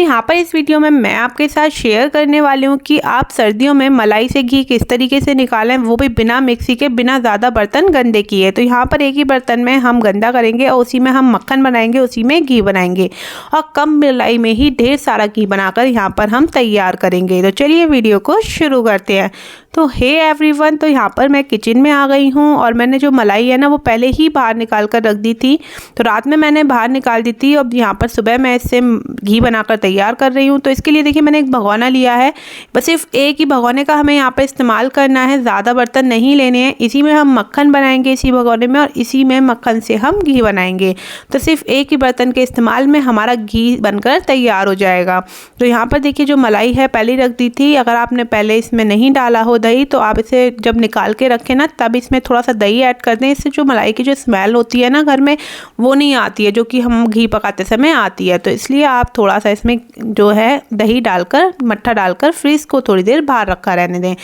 यहाँ पर इस वीडियो में मैं आपके साथ शेयर करने वाली हूँ कि आप सर्दियों में मलाई से घी किस तरीके से निकालें, वो भी बिना मिक्सी के, बिना ज़्यादा बर्तन गंदे किए। तो यहाँ पर एक ही बर्तन में हम गंदा करेंगे और उसी में हम मक्खन बनाएंगे, उसी में घी बनाएंगे और कम मलाई में ही ढेर सारा घी बनाकर यहाँ पर हम तैयार करेंगे। तो चलिए वीडियो को शुरू करते हैं। तो हे एवरीवन, तो यहाँ पर मैं किचन में आ गई हूँ और मैंने जो मलाई है ना वो पहले ही बाहर निकाल कर रख दी थी। तो रात में मैंने बाहर निकाल दी थी और यहाँ पर सुबह मैं इससे घी बनाकर तैयार कर रही हूँ। तो इसके लिए देखिए मैंने एक भगोना लिया है, बस सिर्फ एक ही भगोने का हमें यहाँ पर इस्तेमाल करना है, ज़्यादा बर्तन नहीं लेने हैं। इसी में हम मक्खन बनाएंगे इसी भगोने में, और इसी में मक्खन से हम घी बनाएंगे। तो सिर्फ एक ही बर्तन के इस्तेमाल में हमारा घी बनकर तैयार हो जाएगा। तो यहाँ पर देखिए जो मलाई है पहले रख दी थी। अगर आपने पहले इसमें नहीं डाला हो दही, तो आप इसे जब निकाल के रखें ना तब इसमें थोड़ा सा दही ऐड कर दें। इससे जो मलाई की जो स्मेल होती है ना घर में, वो नहीं आती है जो कि हम घी पकाते समय आती है। तो इसलिए आप थोड़ा सा इसमें जो है दही डालकर, मट्ठा डालकर फ्रीज को थोड़ी देर बाहर रखा रहने दें।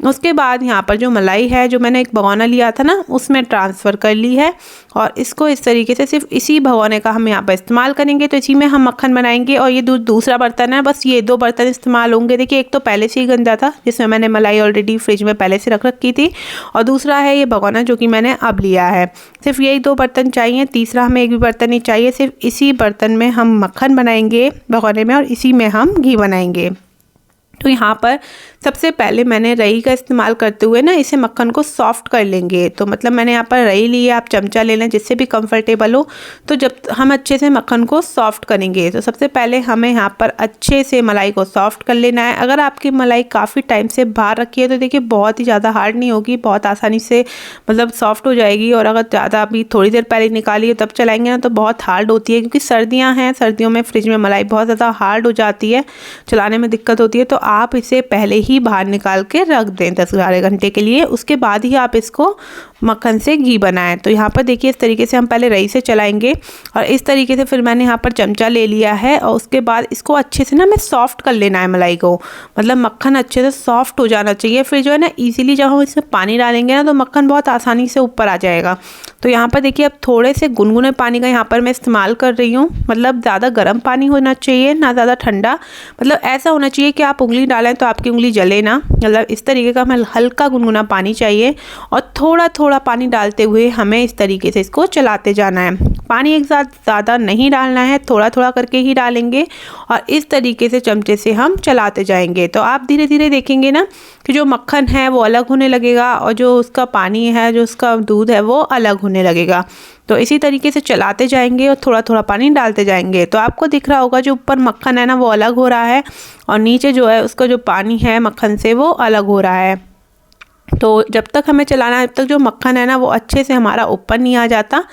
उसके बाद यहाँ पर जो मलाई है जो मैंने एक भगोना लिया था ना उसमें ट्रांसफ़र कर ली है और इसको इस तरीके से सिर्फ इसी भगोने का हम यहाँ पर इस्तेमाल करेंगे। तो इसी में हम मक्खन बनाएंगे और ये दूसरा बर्तन है, बस ये 2 बर्तन इस्तेमाल होंगे। देखिए एक तो पहले से ही गंदा था जिसमें मैंने मलाई ऑलरेडी फ्रिज में पहले से रख रखी थी, और दूसरा है ये भगोना जो कि मैंने अब लिया है। सिर्फ यही 2 बर्तन चाहिए, तीसरा हमें एक भी बर्तन नहीं चाहिए। सिर्फ इसी बर्तन में हम मक्खन बनाएंगे भगोने में और इसी में हम घी बनाएंगे। तो यहाँ पर सबसे पहले मैंने रई का इस्तेमाल करते हुए ना इसे मक्खन को सॉफ्ट कर लेंगे। तो मतलब मैंने यहाँ पर रई ली है, आप चमचा ले लें जिससे भी कंफर्टेबल हो। तो जब हम अच्छे से मक्खन को सॉफ्ट करेंगे तो सबसे पहले हमें यहाँ पर अच्छे से मलाई को सॉफ्ट कर लेना है। अगर आपकी मलाई काफ़ी टाइम से बाहर रखी है तो देखिए बहुत ही ज़्यादा हार्ड नहीं होगी, बहुत आसानी से मतलब सॉफ्ट हो जाएगी। और अगर ज़्यादा अभी थोड़ी देर पहले निकाली है तब चलाएंगे ना तो बहुत हार्ड होती है, क्योंकि सर्दियाँ हैं, सर्दियों में फ्रिज में मलाई बहुत ज़्यादा हार्ड हो जाती है, चलाने में दिक्कत होती है। तो आप इसे पहले ही बाहर निकाल के रख दें 10-12 घंटे के लिए, उसके बाद ही आप इसको मक्खन से घी बनाएं। तो यहाँ पर देखिए इस तरीके से हम पहले रई से चलाएंगे और इस तरीके से फिर मैंने यहाँ पर चमचा ले लिया है और उसके बाद इसको अच्छे से ना हमें सॉफ्ट कर लेना है मलाई को, मतलब मक्खन अच्छे से सॉफ्ट हो जाना चाहिए। फिर जो है ना इजीली जब हम इसमें पानी डालेंगे ना तो मक्खन बहुत आसानी से ऊपर आ जाएगा। तो यहाँ पर देखिए अब थोड़े से गुनगुने पानी का यहाँ पर मैं इस्तेमाल कर रही हूँ, मतलब ज़्यादा गर्म पानी होना चाहिए ना ज़्यादा ठंडा, मतलब ऐसा होना चाहिए कि आप उंगली डालें तो आपकी उंगली जले ना, मतलब इस तरीके का हमें हल्का गुनगुना पानी चाहिए। और थोड़ा थोड़ा पानी डालते हुए हमें इस तरीके से इसको चलाते जाना है। पानी एक साथ ज़्यादा नहीं डालना है, थोड़ा थोड़ा करके ही डालेंगे और इस तरीके से चमचे से हम चलाते जाएंगे। तो आप धीरे धीरे देखेंगे ना कि जो मक्खन है वो अलग होने लगेगा और जो उसका पानी है, जो उसका दूध है वो अलग होने लगेगा। तो इसी तरीके से चलाते जाएंगे और थोड़ा थोड़ा पानी डालते जाएंगे। तो आपको दिख रहा होगा जो ऊपर मक्खन है ना वो अलग हो रहा है और नीचे जो है उसका जो पानी है मक्खन से वो अलग हो रहा है। तो जब तक हमें चलाना है, जब तक जो मक्खन है ना वो अच्छे से हमारा ऊपर नहीं आ जाता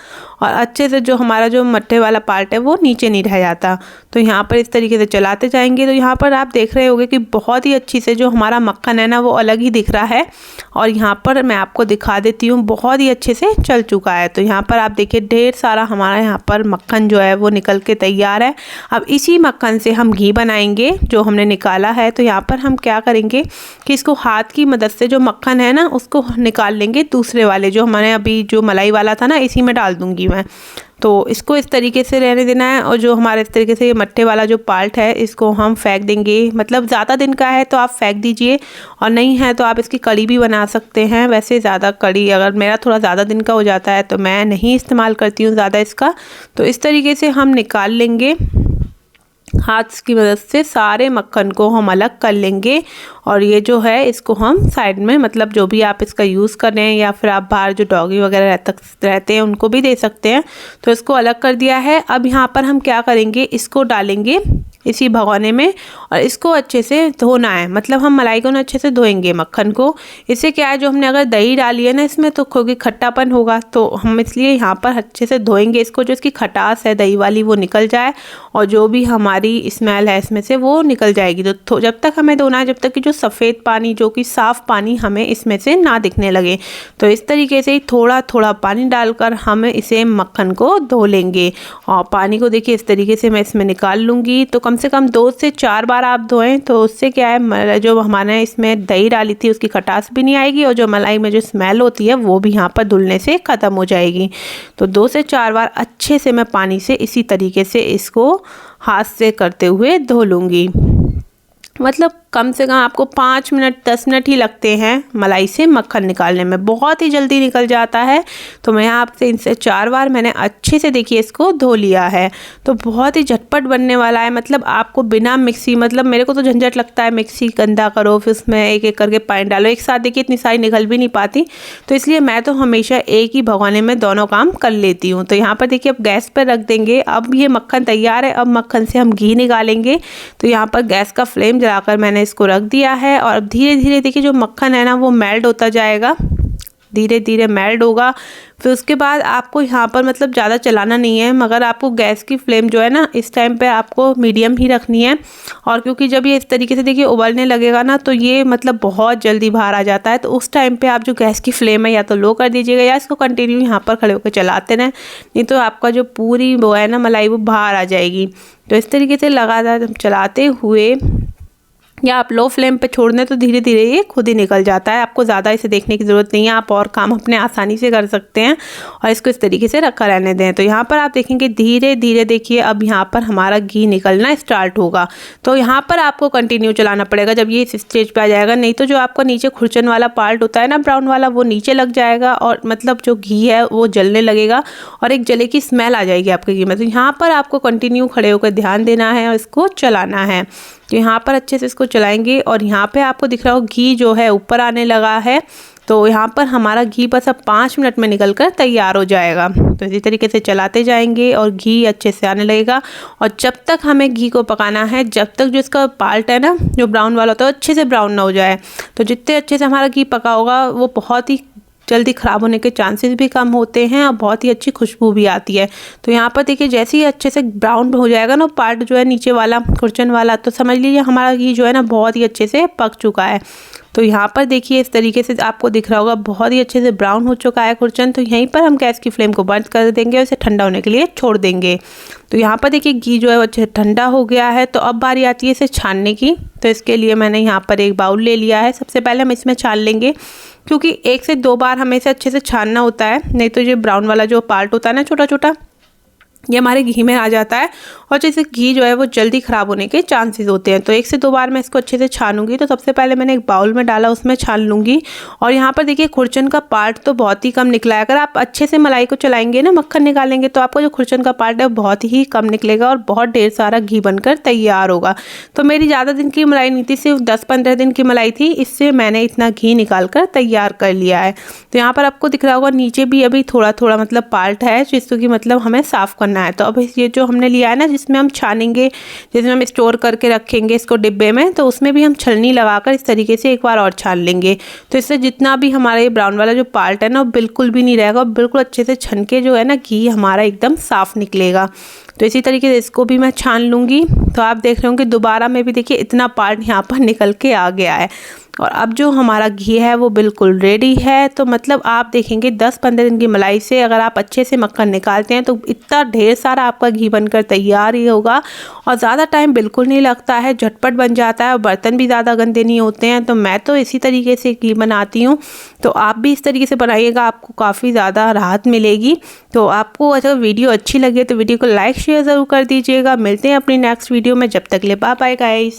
और अच्छे से जो हमारा जो मट्ठे वाला पार्ट है वो नीचे नहीं रह जाता। तो यहाँ पर इस तरीके से चलाते जाएंगे। तो यहाँ पर आप देख रहे होंगे कि बहुत ही अच्छी से जो हमारा मक्खन है ना वो अलग ही दिख रहा है और यहाँ पर मैं आपको दिखा देती हूँ, बहुत ही अच्छे से चल चुका है। तो यहाँ पर आप देखिए ढेर सारा हमारा यहाँ पर मक्खन जो है वो निकल के तैयार है। अब इसी मक्खन से हम घी बनाएंगे जो हमने निकाला है। तो यहाँ पर हम क्या करेंगे कि इसको हाथ की मदद से जो मक्खन है ना उसको निकाल लेंगे, दूसरे वाले जो हमारे अभी जो मलाई वाला था ना इसी में डाल दूंगी मैं। तो इसको इस तरीके से रहने देना है और जो हमारे इस तरीके से ये मट्ठे वाला जो पार्ट है इसको हम फेंक देंगे। मतलब ज़्यादा दिन का है तो आप फेंक दीजिए और नहीं है तो आप इसकी कड़ी भी बना सकते हैं। वैसे ज़्यादा कड़ी, अगर मेरा थोड़ा ज़्यादा दिन का हो जाता है तो मैं नहीं इस्तेमाल करती हूँ ज़्यादा इसका। तो इस तरीके से हम निकाल लेंगे, हाथ की मदद से सारे मक्खन को हम अलग कर लेंगे और ये जो है इसको हम साइड में, मतलब जो भी आप इसका यूज़ कर रहे हैं या फिर आप बाहर जो डॉगी वगैरह रहते हैं उनको भी दे सकते हैं। तो इसको अलग कर दिया है। अब यहाँ पर हम क्या करेंगे, इसको डालेंगे इसी भगोने में और इसको अच्छे से धोना है, मतलब हम मलाई को ना अच्छे से धोएंगे मक्खन को। इससे क्या है, जो हमने अगर दही डाली है ना इसमें तो क्योंकि खट्टापन होगा तो हम इसलिए यहाँ पर अच्छे से धोएंगे इसको, जो इसकी खटास है दही वाली वो निकल जाए और जो भी हमारी स्मेल है इसमें से वो निकल जाएगी। तो जब तक हमें धोना है जब तक कि जो सफ़ेद पानी, जो कि साफ़ पानी हमें इसमें से ना दिखने लगे। तो इस तरीके से ही थोड़ा थोड़ा पानी डालकर हम इसे मक्खन को धो लेंगे और पानी को देखिए इस तरीके से मैं इसमें निकाल लूँगी। तो कम से कम 2 से 4 बार आप धोएं, तो उससे क्या है, जो हमारे इसमें दही डाली थी उसकी खटास भी नहीं आएगी और जो मलाई में जो स्मेल होती है वो भी यहाँ पर धुलने से ख़त्म हो जाएगी। तो 2 से 4 बार अच्छे से मैं पानी से इसी तरीके से इसको हाथ से करते हुए धो लूँगी। मतलब कम से कम आपको 5 मिनट 10 मिनट ही लगते हैं मलाई से मक्खन निकालने में, बहुत ही जल्दी निकल जाता है। तो मैं यहाँ आपसे इनसे 4 बार मैंने अच्छे से देखिए इसको धो लिया है। तो बहुत ही झटपट बनने वाला है। मतलब आपको बिना मिक्सी, मतलब मेरे को तो झंझट लगता है मिक्सी गंदा करो फिर उसमें एक एक करके पानी डालो, एक साथ देखिए इतनी सारी निकल भी नहीं पाती। तो इसलिए मैं तो हमेशा एक ही भगोने में दोनों काम कर लेती हूँ। तो यहाँ पर देखिए अब गैस पर रख देंगे। अब ये मक्खन तैयार है। अब मक्खन से हम घी निकालेंगे। तो यहाँ पर गैस का फ्लेम जलाकर मैंने इसको रख दिया है और अब धीरे धीरे देखिए जो मक्खन है ना वो मेल्ट होता जाएगा, धीरे धीरे मेल्ट होगा। फिर उसके बाद आपको यहाँ पर मतलब ज़्यादा चलाना नहीं है, मगर आपको गैस की फ्लेम जो है ना इस टाइम पे आपको मीडियम ही रखनी है। और क्योंकि जब ये इस तरीके से देखिए उबलने लगेगा ना तो ये मतलब बहुत जल्दी बाहर आ जाता है। तो उस टाइम पे आप जो गैस की फ्लेम है या तो लो कर दीजिएगा या इसको कंटिन्यू यहाँ पर खड़े होकर चलाते रहें, नहीं तो आपका जो पूरी वो है ना मलाई वो बाहर आ जाएगी। तो इस तरीके से लगातार चलाते हुए या आप लो फ्लेम पे छोड़ दें तो धीरे धीरे ये खुद ही निकल जाता है। आपको ज़्यादा इसे देखने की ज़रूरत नहीं है, आप और काम अपने आसानी से कर सकते हैं और इसको इस तरीके से रखा रहने दें। तो यहाँ पर आप देखेंगे धीरे धीरे देखिए अब यहाँ पर हमारा घी निकलना स्टार्ट होगा। तो यहाँ पर आपको कंटिन्यू चलाना पड़ेगा जब ये इस स्टेज पे आ जाएगा, नहीं तो जो आपका नीचे खुरचन वाला पार्ट होता है ना ब्राउन वाला, वो नीचे लग जाएगा और मतलब जो घी है वो जलने लगेगा और एक जले की स्मेल आ जाएगी आपके घी में। तो यहाँ पर आपको कंटिन्यू खड़े होकर ध्यान देना है और इसको चलाना है। तो यहाँ पर अच्छे से इसको चलाएंगे और यहाँ पे आपको दिख रहा हो घी जो है ऊपर आने लगा है। तो यहाँ पर हमारा घी बस अब 5 मिनट में निकलकर तैयार हो जाएगा। तो इसी तरीके से चलाते जाएंगे और घी अच्छे से आने लगेगा। और जब तक हमें घी को पकाना है, जब तक जो इसका पार्ट है ना जो ब्राउन वाला होता है अच्छे से ब्राउन ना हो जाए। तो जितने अच्छे से हमारा घी पका होगा वो बहुत ही जल्दी ख़राब होने के चांसेस भी कम होते हैं और बहुत ही अच्छी खुशबू भी आती है। तो यहाँ पर देखिए जैसे ही अच्छे से ब्राउन हो जाएगा ना पार्ट जो है नीचे वाला खुरचन वाला, तो समझ लीजिए हमारा घी जो है ना बहुत ही अच्छे से पक चुका है। तो यहाँ पर देखिए इस तरीके से आपको दिख रहा होगा बहुत ही अच्छे से ब्राउन हो चुका है खुरचन। तो यहीं पर हम गैस की फ्लेम को बंद कर देंगे और इसे ठंडा होने के लिए छोड़ देंगे। तो यहाँ पर देखिए घी जो है वो अच्छे ठंडा हो गया है। तो अब बारी आती है इसे छानने की। तो इसके लिए मैंने यहाँ पर एक बाउल ले लिया है। सबसे पहले हम इसमें छान लेंगे, क्योंकि 1 से 2 बार हमें इसे अच्छे से छानना होता है, नहीं तो ये ब्राउन वाला जो पार्ट होता है ना छोटा छोटा, ये हमारे घी में आ जाता है और जैसे घी जो है वो जल्दी ख़राब होने के चांसेस होते हैं। तो 1 से 2 बार मैं इसको अच्छे से छानूंगी। तो सबसे पहले मैंने एक बाउल में डाला, उसमें छान लूँगी। और यहाँ पर देखिए खुरचन का पार्ट तो बहुत ही कम निकला है। अगर आप अच्छे से मलाई को चलाएंगे ना, मक्खन निकालेंगे, तो आपका जो खुरचन का पार्ट है वो बहुत ही कम निकलेगा और बहुत ढेर सारा घी बनकर तैयार होगा। तो मेरी ज़्यादा दिन की मलाई नहीं थी, सिर्फ 10-15 दिन की मलाई थी, इससे मैंने इतना घी निकाल कर तैयार कर लिया है। तो यहाँ पर आपको दिख रहा होगा नीचे भी अभी थोड़ा थोड़ा मतलब पार्ट है जिसको कि मतलब हमें साफ़ करना है। तो अब ये जो हमने लिया है ना जिसमें हम छानेंगे, जिसमें हम स्टोर करके रखेंगे इसको डिब्बे में, तो उसमें भी हम छलनी लगाकर इस तरीके से एक बार और छान लेंगे। तो इससे जितना भी हमारा ये ब्राउन वाला जो पार्ट है ना वो बिल्कुल भी नहीं रहेगा, बिल्कुल अच्छे से छन के जो है ना घी हमारा एकदम साफ़ निकलेगा। तो इसी तरीके से इसको भी मैं छान लूँगी। तो आप देख रहे होंगे दोबारा में भी देखिए इतना पार्ट यहाँ पर निकल के आ गया है। और अब जो हमारा घी है वो बिल्कुल रेडी है। तो मतलब आप देखेंगे 10-15 दिन की मलाई से अगर आप अच्छे से मक्खन निकालते हैं तो इतना ढेर सारा आपका घी बनकर तैयार ही होगा और ज़्यादा टाइम बिल्कुल नहीं लगता है, झटपट बन जाता है और बर्तन भी ज़्यादा गंदे नहीं होते हैं। तो मैं तो इसी तरीके से घी बनाती हूँ, तो आप भी इस तरीके से बनाइएगा, आपको काफ़ी ज़्यादा राहत मिलेगी। तो आपको अगर वीडियो अच्छी लगे तो वीडियो को लाइक शेयर ज़रूर कर दीजिएगा। मिलते हैं अपनी नेक्स्ट वीडियो में, जब तक ले बाय बाय गाइस।